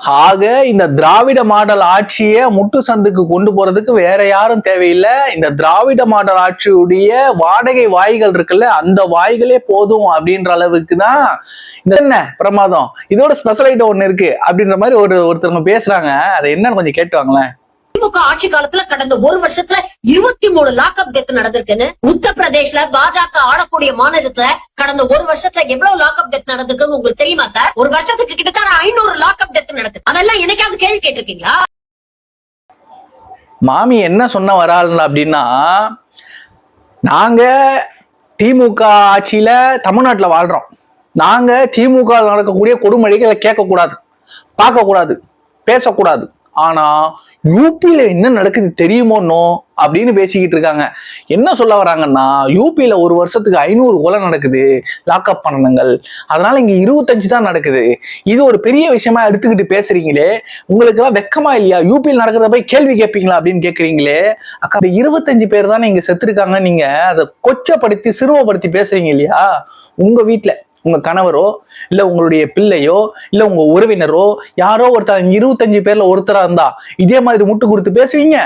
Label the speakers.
Speaker 1: ஆக இந்த திராவிட மாடல் ஆட்சியை முட்டு சந்துக்கு கொண்டு போறதுக்கு வேற யாரும் தேவையில்லை. இந்த திராவிட மாடல் ஆட்சியுடைய வாடகை வாய்கள் இருக்குல்ல, அந்த வாய்களே போதும் அப்படின்ற அளவுக்கு தான் இந்த என்ன பிரமாதம். இதோட ஸ்பெஷலைட் ஒண்ணு இருக்கு அப்படின்ற மாதிரி ஒருத்தவங்க பேசுறாங்க. அதை என்னன்னு கொஞ்சம் கேட்டுவாங்களேன்.
Speaker 2: திமுக ஆட்சி காலத்துல கடந்த ஒரு வருஷத்துல 23 லாக்அப் டெத் நடந்திருக்குன்னு, உத்தரப்பிரதேஷ்ல பாஜக ஆளக்கூடிய மாநிலத்துல கடந்த ஒரு வருஷத்துல எவ்வளவு லாக்அப் டெத் நடந்திருக்குன்னு உங்களுக்கு தெரியுமா சார்? ஒரு வருஷத்துக்கு கிட்டத்தட்ட 500 லாக்அப் டெத் நடக்குது. அதெல்லாம் என்னைக்காவது கேள்வி கேட்டிருக்கீங்களா?
Speaker 1: மாமி என்ன சொன்ன வராள் அப்படின்னா, நாங்க திமுக ஆட்சியில தமிழ்நாட்டுல வாழ்றோம். நாங்க திமுக நடக்கக்கூடிய கொடுமொழிகளை கேட்கக்கூடாது, பார்க்க கூடாது, பேசக்கூடாது. ஆனா யூபியில என்ன நடக்குது தெரியுமோன்னோ அப்படின்னு பேசிக்கிட்டு இருக்காங்க. என்ன சொல்ல வராங்கன்னா, யூபியில ஒரு வருஷத்துக்கு 500 கொலை நடக்குது, லாக்அப் பண்ணணுங்கள். அதனால இங்க 25 தான் நடக்குது. இது ஒரு பெரிய விஷயமா எடுத்துக்கிட்டு பேசுறீங்களே, உங்களுக்கு எல்லாம் வெக்கமா இல்லையா? யூபியில் நடக்கிறத போய் கேள்வி கேட்பீங்களா அப்படின்னு கேட்கறீங்களே. அக்கா, 25 பேர் தானே இங்க செத்துருக்காங்க. நீங்க அதை கொச்சப்படுத்தி சிறுவப்படுத்தி பேசுறீங்க இல்லையா? உங்க வீட்டுல உங்க கணவரோ இல்ல உங்களுடைய பிள்ளையோ இல்ல உங்க உறவினரோ யாரோ ஒருத்தர் 25 பேர்ல ஒருத்தரா இருந்தா இதே மாதிரி முட்டு கொடுத்து பேசுவீங்க?